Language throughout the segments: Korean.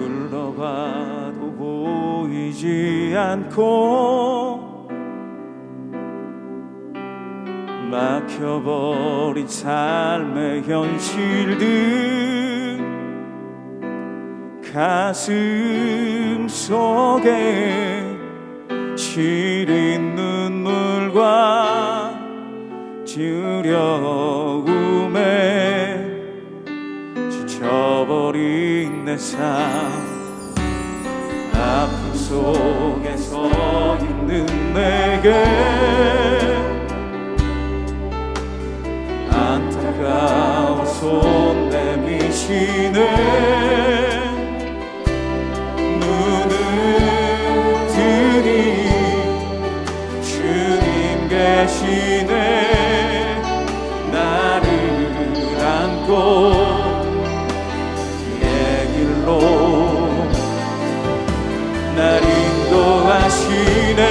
둘러봐도 보이지 않고 막혀버린 삶의 현실들 가슴 속에 시린 눈물과 두려움에 지쳐버린 내 삶 아픔 속에 서 있는 내게 안타까워 손 내미시네 눈을 뜨니 주님 계시네 나를 안고 날 인도하시네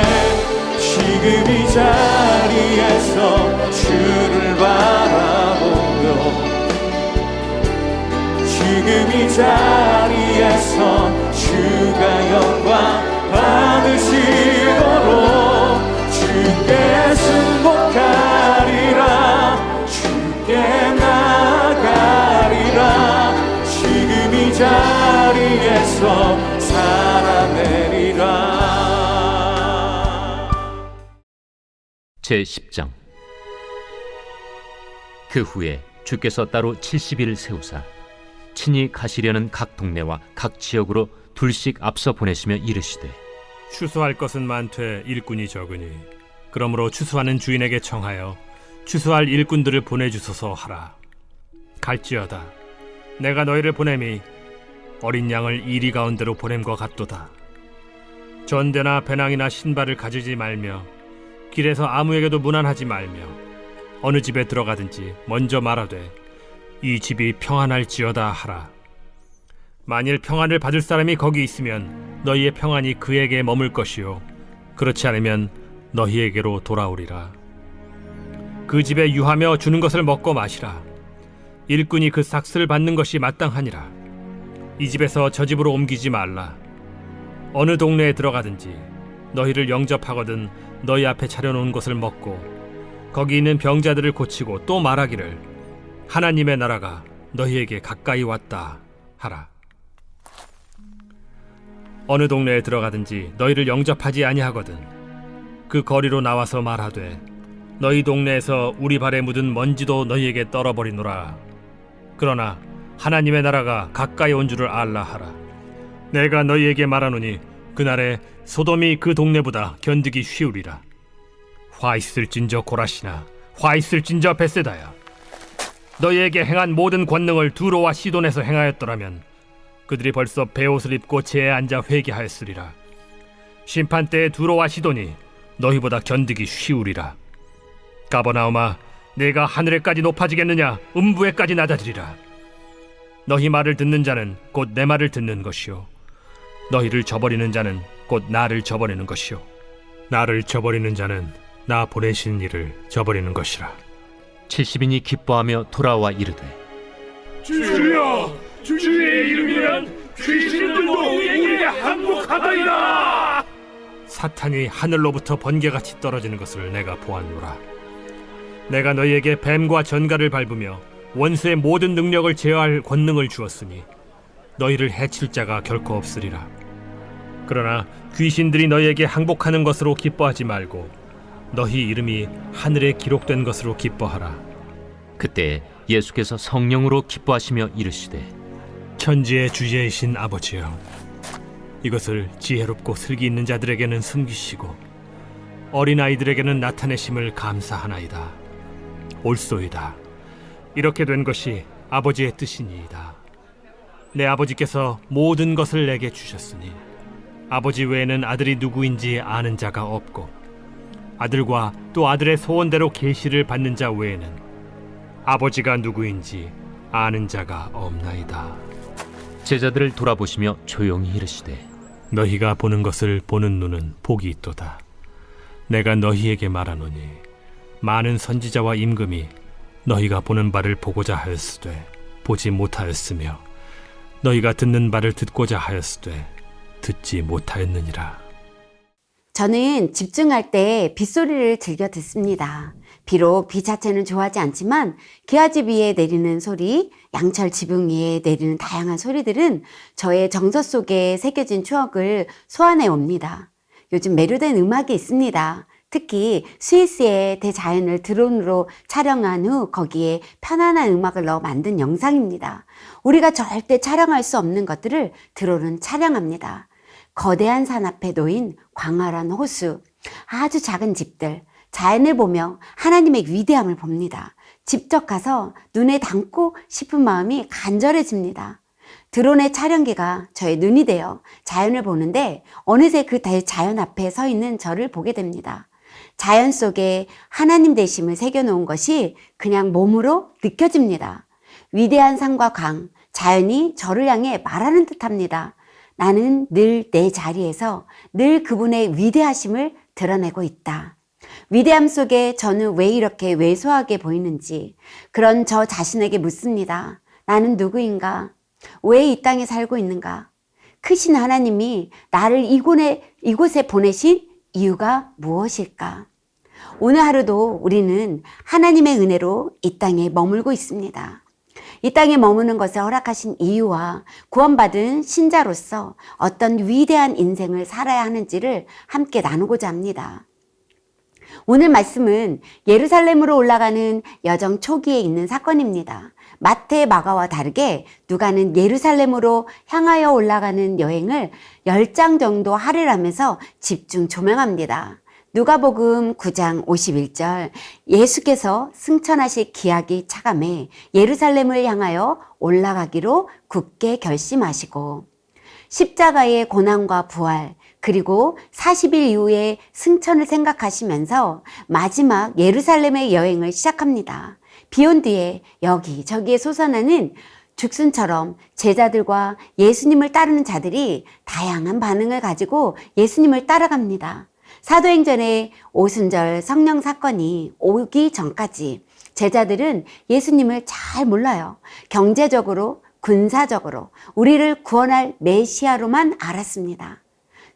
지금 이 자리에서 주를 바라보며 지금 이 자리에서 주가 영광 받으시도록 주께 승복하리라 주께 나가리라 지금 이 자리에서 살아내리라. 제10장. 그 후에 주께서 따로 70일 세우사 친히 가시려는 각 동네와 각 지역으로 둘씩 앞서 보내시며 이르시되 추수할 것은 많되 일꾼이 적으니 그러므로 추수하는 주인에게 청하여 추수할 일꾼들을 보내주소서 하라. 갈지어다 내가 너희를 보냄이 어린 양을 이리 가운데로 보냄과 같도다. 전대나 배낭이나 신발을 가지지 말며 길에서 아무에게도 문안하지 말며 어느 집에 들어가든지 먼저 말하되 이 집이 평안할지어다 하라. 만일 평안을 받을 사람이 거기 있으면 너희의 평안이 그에게 머물 것이요 그렇지 않으면 너희에게로 돌아오리라. 그 집에 유하며 주는 것을 먹고 마시라. 일꾼이 그 삭슬을 받는 것이 마땅하니라. 이 집에서 저 집으로 옮기지 말라. 어느 동네에 들어가든지 너희를 영접하거든 너희 앞에 차려놓은 것을 먹고 거기 있는 병자들을 고치고 또 말하기를 하나님의 나라가 너희에게 가까이 왔다 하라. 어느 동네에 들어가든지 너희를 영접하지 아니하거든 그 거리로 나와서 말하되 너희 동네에서 우리 발에 묻은 먼지도 너희에게 떨어버리노라. 그러나 하나님의 나라가 가까이 온 줄을 알라 하라. 내가 너희에게 말하노니 그날에 소돔이 그 동네보다 견디기 쉬우리라. 화 있을진저 고라시나 화 있을진저 벳세다야. 너희에게 행한 모든 권능을 두로와 시돈에서 행하였더라면 그들이 벌써 베옷을 입고 제에 앉아 회개하였으리라. 심판 때에 두로와 시돈이 너희보다 견디기 쉬우리라. 가버나움아 내가 하늘에까지 높아지겠느냐 음부에까지 낮아지리라. 너희 말을 듣는 자는 곧 내 말을 듣는 것이요 너희를 저버리는 자는 곧 나를 저버리는 것이요 나를 저버리는 자는 나 보내신 이를 저버리는 것이라. 70인이 기뻐하며 돌아와 이르되 주여 주의 이름이면 귀신들도 우리에게 항복하더이다. 사탄이 하늘로부터 번개같이 떨어지는 것을 내가 보았노라. 내가 너희에게 뱀과 전갈을 밟으며 원수의 모든 능력을 제어할 권능을 주었으니 너희를 해칠 자가 결코 없으리라. 그러나 귀신들이 너희에게 항복하는 것으로 기뻐하지 말고 너희 이름이 하늘에 기록된 것으로 기뻐하라. 그때 예수께서 성령으로 기뻐하시며 이르시되 천지의 주제이신 아버지여 이것을 지혜롭고 슬기 있는 자들에게는 숨기시고 어린아이들에게는 나타내심을 감사하나이다. 옳소이다. 이렇게 된 것이 아버지의 뜻이니이다. 내 아버지께서 모든 것을 내게 주셨으니 아버지 외에는 아들이 누구인지 아는 자가 없고 아들과 또 아들의 소원대로 계시를 받는 자 외에는 아버지가 누구인지 아는 자가 없나이다. 제자들을 돌아보시며 조용히 이르시되 너희가 보는 것을 보는 눈은 복이 있도다. 내가 너희에게 말하노니 많은 선지자와 임금이 너희가 보는 바를 보고자 하였으되 보지 못하였으며 너희가 듣는 바를 듣고자 하였으되 듣지 못하였느니라. 저는 집중할 때 빗소리를 즐겨 듣습니다. 비록 비 자체는 좋아하지 않지만 기와집 위에 내리는 소리, 양철 지붕 위에 내리는 다양한 소리들은 저의 정서 속에 새겨진 추억을 소환해 옵니다. 요즘 매료된 음악이 있습니다. 특히 스위스의 대자연을 드론으로 촬영한 후 거기에 편안한 음악을 넣어 만든 영상입니다. 우리가 절대 촬영할 수 없는 것들을 드론은 촬영합니다. 거대한 산 앞에 놓인 광활한 호수, 아주 작은 집들, 자연을 보며 하나님의 위대함을 봅니다. 직접 가서 눈에 담고 싶은 마음이 간절해집니다. 드론의 촬영기가 저의 눈이 되어 자연을 보는데 어느새 그 자연 앞에 서 있는 저를 보게 됩니다. 자연 속에 하나님 되심을 새겨놓은 것이 그냥 몸으로 느껴집니다. 위대한 산과 강, 자연이 저를 향해 말하는 듯합니다. 나는 늘 내 자리에서 늘 그분의 위대하심을 드러내고 있다. 위대함 속에 저는 왜 이렇게 왜소하게 보이는지 그런 저 자신에게 묻습니다. 나는 누구인가? 왜 이 땅에 살고 있는가? 크신 하나님이 나를 이곳에 보내신 이유가 무엇일까? 오늘 하루도 우리는 하나님의 은혜로 이 땅에 머물고 있습니다. 이 땅에 머무는 것을 허락하신 이유와 구원받은 신자로서 어떤 위대한 인생을 살아야 하는지를 함께 나누고자 합니다. 오늘 말씀은 예루살렘으로 올라가는 여정 초기에 있는 사건입니다. 마태, 마가와 다르게 누가는 예루살렘으로 향하여 올라가는 여행을 10장 정도 할애하면서 집중 조명합니다. 누가복음 9장 51절 예수께서 승천하실 기약이 차감해 예루살렘을 향하여 올라가기로 굳게 결심하시고 십자가의 고난과 부활 그리고 40일 이후의 승천을 생각하시면서 마지막 예루살렘의 여행을 시작합니다. 비온 뒤에 여기저기에 솟아나는 죽순처럼 제자들과 예수님을 따르는 자들이 다양한 반응을 가지고 예수님을 따라갑니다. 사도행전의 오순절 성령 사건이 오기 전까지 제자들은 예수님을 잘 몰라요. 경제적으로, 군사적으로 우리를 구원할 메시아로만 알았습니다.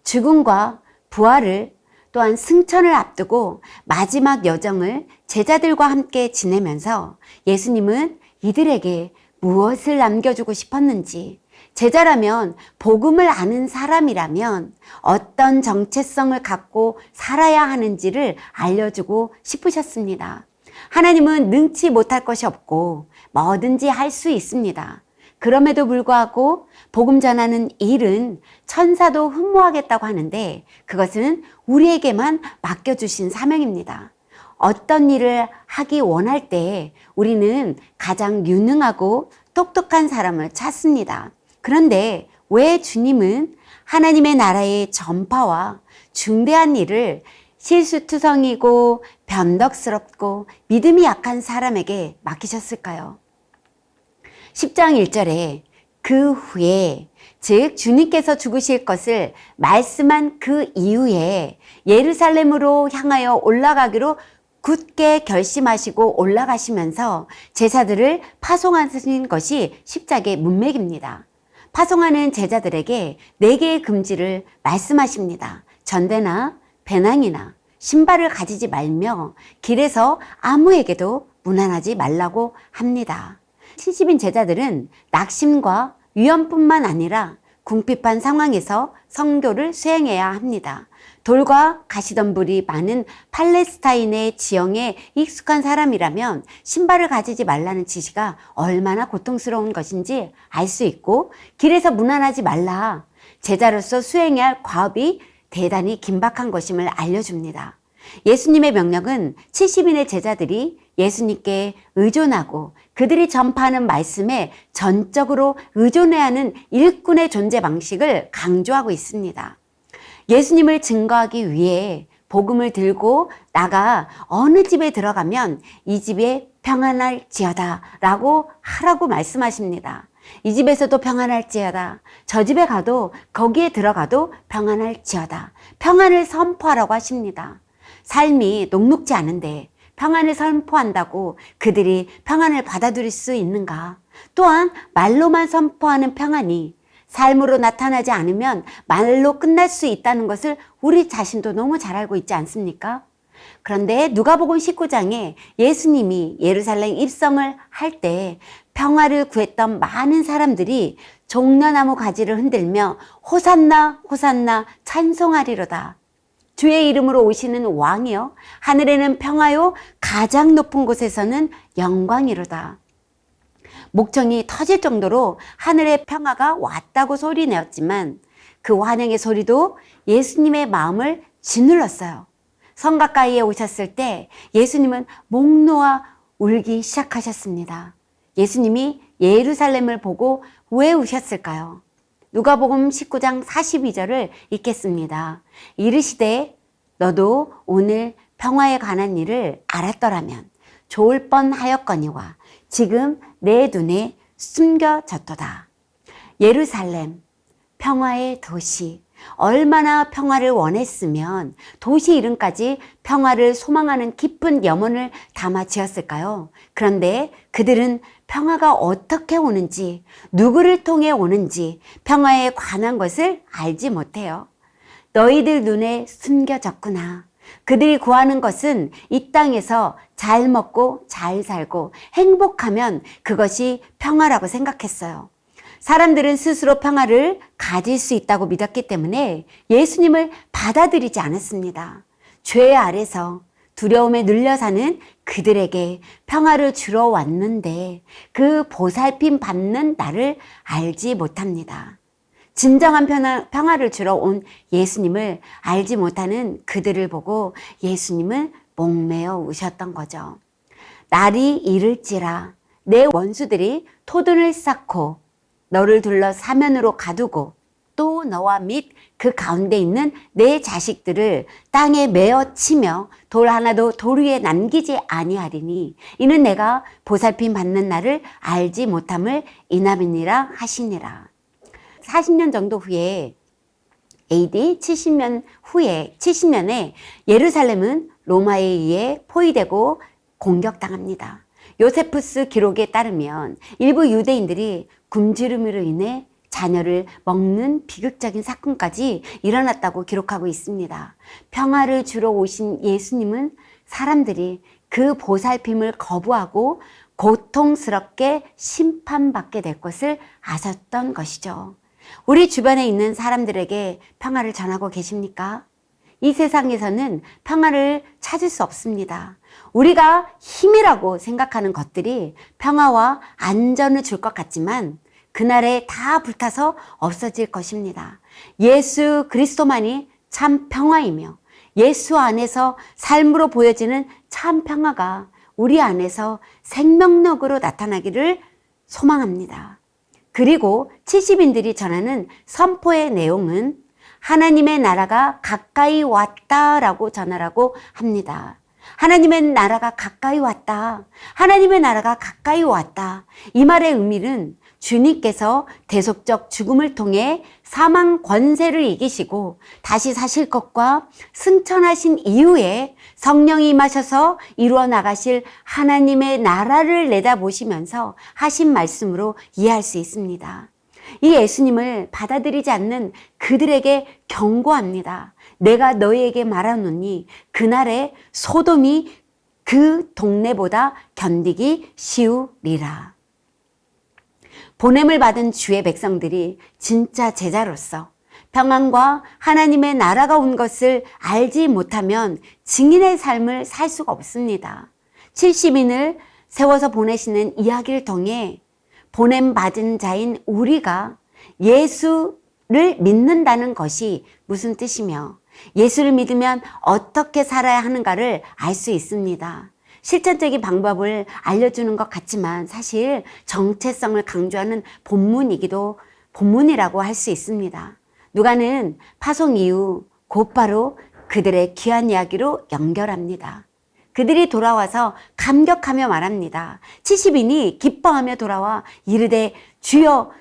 죽음과 부활을 또한 승천을 앞두고 마지막 여정을 제자들과 함께 지내면서 예수님은 이들에게 무엇을 남겨주고 싶었는지, 제자라면 복음을 아는 사람이라면 어떤 정체성을 갖고 살아야 하는지를 알려주고 싶으셨습니다. 하나님은 능치 못할 것이 없고 뭐든지 할 수 있습니다. 그럼에도 불구하고 복음 전하는 일은 천사도 흠모하겠다고 하는데 그것은 우리에게만 맡겨주신 사명입니다. 어떤 일을 하기 원할 때 우리는 가장 유능하고 똑똑한 사람을 찾습니다. 그런데 왜 주님은 하나님의 나라의 전파와 중대한 일을 실수투성이고 변덕스럽고 믿음이 약한 사람에게 맡기셨을까요? 10장 1절에 그 후에 즉 주님께서 죽으실 것을 말씀한 그 이후에 예루살렘으로 향하여 올라가기로 굳게 결심하시고 올라가시면서 제자들을 파송하신 것이 십자가의 문맥입니다. 파송하는 제자들에게 4개의 금지를 말씀하십니다. 전대나 배낭이나 신발을 가지지 말며 길에서 아무에게도 무난하지 말라고 합니다. 70인 제자들은 낙심과 위험뿐만 아니라 궁핍한 상황에서 선교를 수행해야 합니다. 돌과 가시덤불이 많은 팔레스타인의 지형에 익숙한 사람이라면 신발을 가지지 말라는 지시가 얼마나 고통스러운 것인지 알 수 있고 길에서 무난하지 말라. 제자로서 수행해야 할 과업이 대단히 긴박한 것임을 알려줍니다. 예수님의 명령은 70인의 제자들이 예수님께 의존하고 그들이 전파하는 말씀에 전적으로 의존해야 하는 일꾼의 존재 방식을 강조하고 있습니다. 예수님을 증거하기 위해 복음을 들고 나가 어느 집에 들어가면 이 집에 평안할지어다 라고 하라고 말씀하십니다. 이 집에서도 평안할지어다. 저 집에 가도 거기에 들어가도 평안할지어다. 평안을 선포하라고 하십니다. 삶이 녹록지 않은데 평안을 선포한다고 그들이 평안을 받아들일 수 있는가? 또한 말로만 선포하는 평안이 삶으로 나타나지 않으면 말로 끝날 수 있다는 것을 우리 자신도 너무 잘 알고 있지 않습니까? 그런데 누가복음 19장에 예수님이 예루살렘 입성을 할 때 평화를 구했던 많은 사람들이 종려나무 가지를 흔들며 호산나 호산나 찬송하리로다. 주의 이름으로 오시는 왕이여, 하늘에는 평화요, 가장 높은 곳에서는 영광이로다. 목청이 터질 정도로 하늘의 평화가 왔다고 소리내었지만 그 환영의 소리도 예수님의 마음을 짓눌렀어요. 성 가까이에 오셨을 때 예수님은 목 놓아 울기 시작하셨습니다. 예수님이 예루살렘을 보고 왜 우셨을까요? 누가복음 19장 42절을 읽겠습니다. 이르시되 너도 오늘 평화에 관한 일을 알았더라면 좋을 뻔하였거니와 지금 내 눈에 숨겨졌도다. 예루살렘, 평화의 도시. 얼마나 평화를 원했으면 도시 이름까지 평화를 소망하는 깊은 염원을 담아 지었을까요? 그런데 그들은 평화가 어떻게 오는지, 누구를 통해 오는지 평화에 관한 것을 알지 못해요. 너희들 눈에 숨겨졌구나. 그들이 구하는 것은 이 땅에서 잘 먹고 잘 살고 행복하면 그것이 평화라고 생각했어요. 사람들은 스스로 평화를 가질 수 있다고 믿었기 때문에 예수님을 받아들이지 않았습니다. 죄 아래서 두려움에 눌려 사는 그들에게 평화를 주러 왔는데 그 보살핌 받는 나를 알지 못합니다. 진정한 평화를 주러 온 예수님을 알지 못하는 그들을 보고 예수님은 목매어 우셨던 거죠. 날이 이를지라 내 원수들이 토둔을 쌓고 너를 둘러 사면으로 가두고 또 너와 및 그 가운데 있는 내 자식들을 땅에 메어 치며 돌 하나도 돌 위에 남기지 아니하리니 이는 내가 보살핌 받는 날을 알지 못함을 인함이니라 하시니라. 40년 정도 후에 AD 70년에 예루살렘은 로마에 의해 포위되고 공격당합니다. 요세푸스 기록에 따르면 일부 유대인들이 굶주림으로 인해 자녀를 먹는 비극적인 사건까지 일어났다고 기록하고 있습니다. 평화를 주러 오신 예수님은 사람들이 그 보살핌을 거부하고 고통스럽게 심판받게 될 것을 아셨던 것이죠. 우리 주변에 있는 사람들에게 평화를 전하고 계십니까? 이 세상에서는 평화를 찾을 수 없습니다. 우리가 힘이라고 생각하는 것들이 평화와 안전을 줄 것 같지만 그날에 다 불타서 없어질 것입니다. 예수 그리스도만이 참 평화이며 예수 안에서 삶으로 보여지는 참 평화가 우리 안에서 생명력으로 나타나기를 소망합니다. 그리고 70인들이 전하는 선포의 내용은 하나님의 나라가 가까이 왔다라고 전하라고 합니다. 하나님의 나라가 가까이 왔다. 하나님의 나라가 가까이 왔다. 이 말의 의미는 주님께서 대속적 죽음을 통해 사망 권세를 이기시고 다시 사실 것과 승천하신 이후에 성령이 임하셔서 이루어 나가실 하나님의 나라를 내다보시면서 하신 말씀으로 이해할 수 있습니다. 이 예수님을 받아들이지 않는 그들에게 경고합니다. 내가 너희에게 말하노니 그날에 소돔이 그 동네보다 견디기 쉬우리라. 보냄을 받은 주의 백성들이 진짜 제자로서 평안과 하나님의 나라가 온 것을 알지 못하면 증인의 삶을 살 수가 없습니다. 70인을 세워서 보내시는 이야기를 통해 보냄 받은 자인 우리가 예수를 믿는다는 것이 무슨 뜻이며 예수를 믿으면 어떻게 살아야 하는가를 알 수 있습니다. 실천적인 방법을 알려주는 것 같지만 사실 정체성을 강조하는 본문이라고 할 수 있습니다. 누가는 파송 이후 곧바로 그들의 귀한 이야기로 연결합니다. 그들이 돌아와서 감격하며 말합니다. 70인이 기뻐하며 돌아와 이르되 주여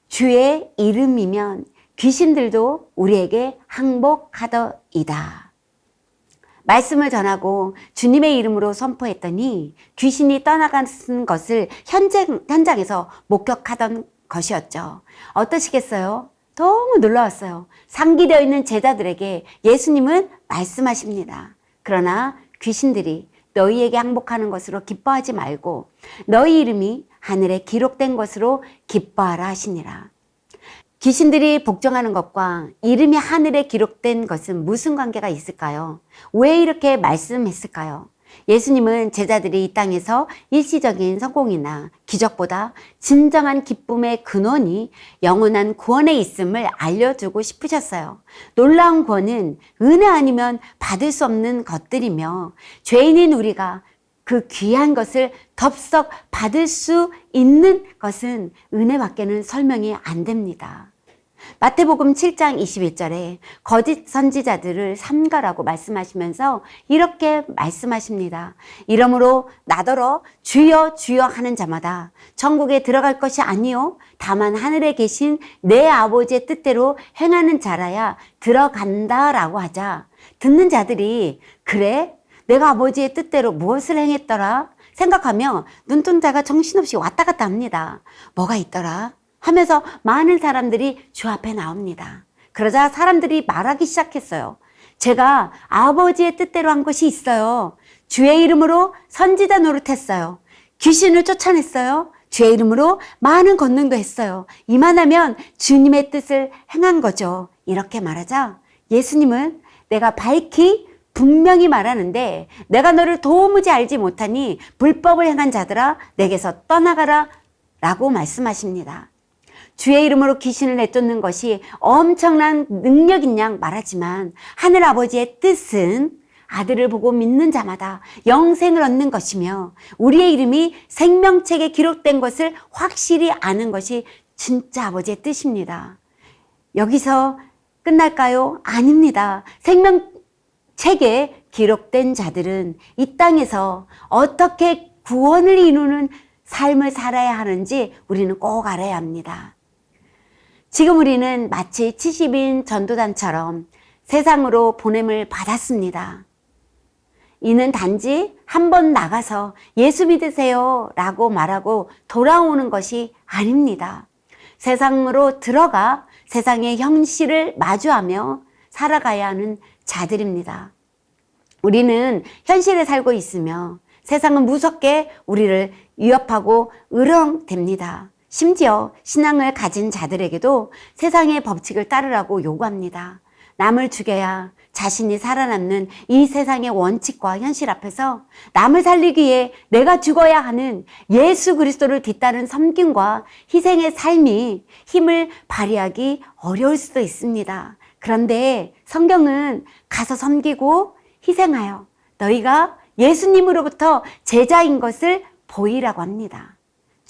주의 이름이면 귀신들도 우리에게 항복하더이다. 말씀을 전하고 주님의 이름으로 선포했더니 귀신이 떠나간 것을 현장에서 목격하던 것이었죠. 어떠시겠어요? 너무 놀라웠어요. 상기되어 있는 제자들에게 예수님은 말씀하십니다. 그러나 귀신들이 너희에게 항복하는 것으로 기뻐하지 말고 너희 이름이 하늘에 기록된 것으로 기뻐하라 하시니라. 귀신들이 복종하는 것과 이름이 하늘에 기록된 것은 무슨 관계가 있을까요? 왜 이렇게 말씀했을까요? 예수님은 제자들이 이 땅에서 일시적인 성공이나 기적보다 진정한 기쁨의 근원이 영원한 구원에 있음을 알려주고 싶으셨어요. 놀라운 구원은 은혜 아니면 받을 수 없는 것들이며 죄인인 우리가 그 귀한 것을 덥석 받을 수 있는 것은 은혜밖에는 설명이 안 됩니다. 마태복음 7장 21절에 거짓 선지자들을 삼가라고 말씀하시면서 이렇게 말씀하십니다. 이러므로 나더러 주여 주여 하는 자마다 천국에 들어갈 것이 아니요 다만 하늘에 계신 내 아버지의 뜻대로 행하는 자라야 들어간다라고 하자 듣는 자들이 그래? 내가 아버지의 뜻대로 무엇을 행했더라? 생각하며 눈동자가 정신없이 왔다 갔다 합니다. 뭐가 있더라? 하면서 많은 사람들이 주 앞에 나옵니다. 그러자 사람들이 말하기 시작했어요. 제가 아버지의 뜻대로 한 것이 있어요. 주의 이름으로 선지자 노릇했어요. 귀신을 쫓아냈어요. 주의 이름으로 많은 권능도 했어요. 이만하면 주님의 뜻을 행한 거죠. 이렇게 말하자 예수님은 내가 밝히 분명히 말하는데 내가 너를 도무지 알지 못하니 불법을 행한 자들아 내게서 떠나가라 라고 말씀하십니다. 주의 이름으로 귀신을 내쫓는 것이 엄청난 능력인 양 말하지만 하늘 아버지의 뜻은 아들을 보고 믿는 자마다 영생을 얻는 것이며 우리의 이름이 생명책에 기록된 것을 확실히 아는 것이 진짜 아버지의 뜻입니다. 여기서 끝날까요? 아닙니다. 생명책에 기록된 자들은 이 땅에서 어떻게 구원을 이루는 삶을 살아야 하는지 우리는 꼭 알아야 합니다. 지금 우리는 마치 70인 전도단처럼 세상으로 보냄을 받았습니다. 이는 단지 한 번 나가서 예수 믿으세요 라고 말하고 돌아오는 것이 아닙니다. 세상으로 들어가 세상의 현실을 마주하며 살아가야 하는 자들입니다. 우리는 현실에 살고 있으며 세상은 무섭게 우리를 위협하고 으렁댑니다. 심지어 신앙을 가진 자들에게도 세상의 법칙을 따르라고 요구합니다. 남을 죽여야 자신이 살아남는 이 세상의 원칙과 현실 앞에서 남을 살리기 위해 내가 죽어야 하는 예수 그리스도를 뒤따른 섬김과 희생의 삶이 힘을 발휘하기 어려울 수도 있습니다. 그런데 성경은 가서 섬기고 희생하여 너희가 예수님으로부터 제자인 것을 보이라고 합니다.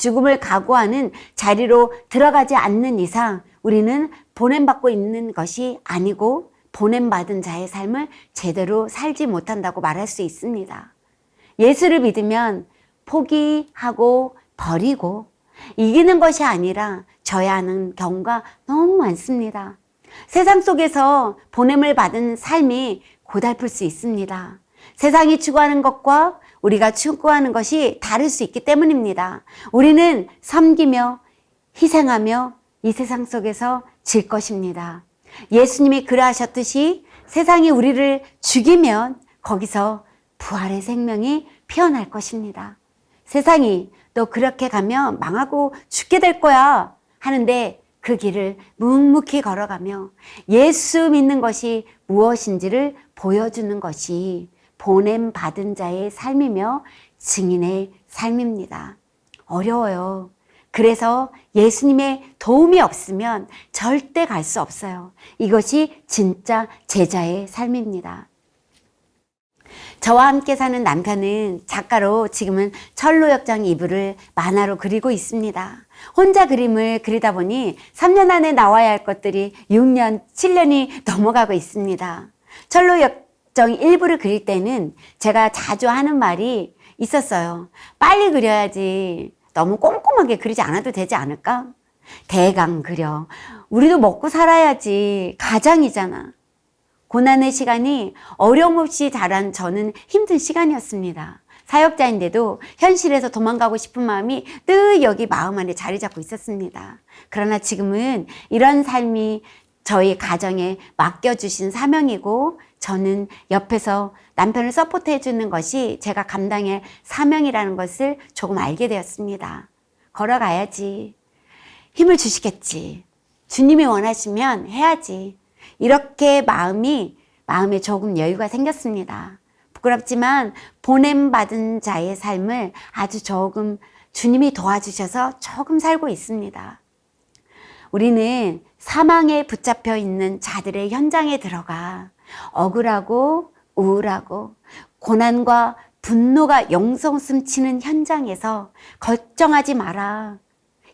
죽음을 각오하는 자리로 들어가지 않는 이상 우리는 보냄받고 있는 것이 아니고 보냄받은 자의 삶을 제대로 살지 못한다고 말할 수 있습니다. 예수를 믿으면 포기하고 버리고 이기는 것이 아니라 져야 하는 경우가 너무 많습니다. 세상 속에서 보냄을 받은 삶이 고달플 수 있습니다. 세상이 추구하는 것과 우리가 추구하는 것이 다를 수 있기 때문입니다. 우리는 섬기며 희생하며 이 세상 속에서 질 것입니다. 예수님이 그러하셨듯이 세상이 우리를 죽이면 거기서 부활의 생명이 피어날 것입니다. 세상이 너 그렇게 가면 망하고 죽게 될 거야 하는데 그 길을 묵묵히 걸어가며 예수 믿는 것이 무엇인지를 보여주는 것이 보냄 받은 자의 삶이며 증인의 삶입니다. 어려워요. 그래서 예수님의 도움이 없으면 절대 갈 수 없어요. 이것이 진짜 제자의 삶입니다. 저와 함께 사는 남편은 작가로 지금은 철로역정 2부를 만화로 그리고 있습니다. 혼자 그림을 그리다 보니 3년 안에 나와야 할 것들이 6년, 7년이 넘어가고 있습니다. 철로역정 1부를 그릴 때는 제가 자주 하는 말이 있었어요. 빨리 그려야지. 너무 꼼꼼하게 그리지 않아도 되지 않을까? 대강 그려. 우리도 먹고 살아야지. 가장이잖아. 고난의 시간이 어려움 없이 자란 저는 힘든 시간이었습니다. 사역자인데도 현실에서 도망가고 싶은 마음이 늘 여기 마음 안에 자리 잡고 있었습니다. 그러나 지금은 이런 삶이 저희 가정에 맡겨주신 사명이고 저는 옆에서 남편을 서포트해 주는 것이 제가 감당할 사명이라는 것을 조금 알게 되었습니다. 걸어가야지. 힘을 주시겠지. 주님이 원하시면 해야지. 이렇게 마음에 조금 여유가 생겼습니다. 부끄럽지만 보냄받은 자의 삶을 아주 조금 주님이 도와주셔서 조금 살고 있습니다. 우리는 사망에 붙잡혀 있는 자들의 현장에 들어가 억울하고 우울하고 고난과 분노가 영성숨치는 현장에서 걱정하지 마라.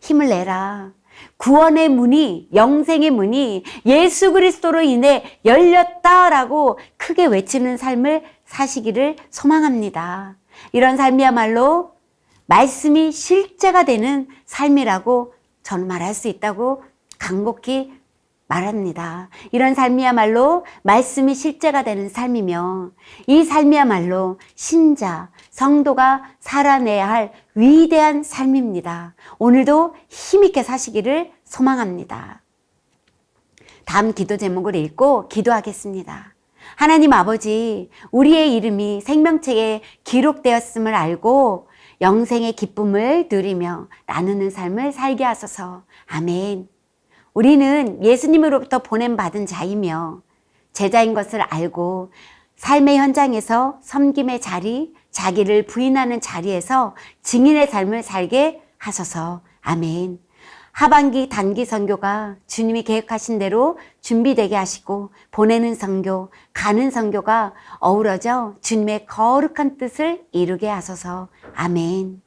힘을 내라. 구원의 문이, 영생의 문이 예수 그리스도로 인해 열렸다라고 크게 외치는 삶을 사시기를 소망합니다. 이런 삶이야말로 말씀이 실제가 되는 삶이라고 저는 말할 수 있다고 간곡히 말합니다. 이런 삶이야말로 말씀이 실제가 되는 삶이며 이 삶이야말로 신자, 성도가 살아내야 할 위대한 삶입니다. 오늘도 힘있게 사시기를 소망합니다. 다음 기도 제목을 읽고 기도하겠습니다. 하나님 아버지, 우리의 이름이 생명책에 기록되었음을 알고 영생의 기쁨을 누리며 나누는 삶을 살게 하소서. 아멘. 우리는 예수님으로부터 보냄받은 자이며 제자인 것을 알고 삶의 현장에서 섬김의 자리, 자기를 부인하는 자리에서 증인의 삶을 살게 하소서. 아멘. 하반기 단기 선교가 주님이 계획하신 대로 준비되게 하시고 보내는 선교, 가는 선교가 어우러져 주님의 거룩한 뜻을 이루게 하소서. 아멘.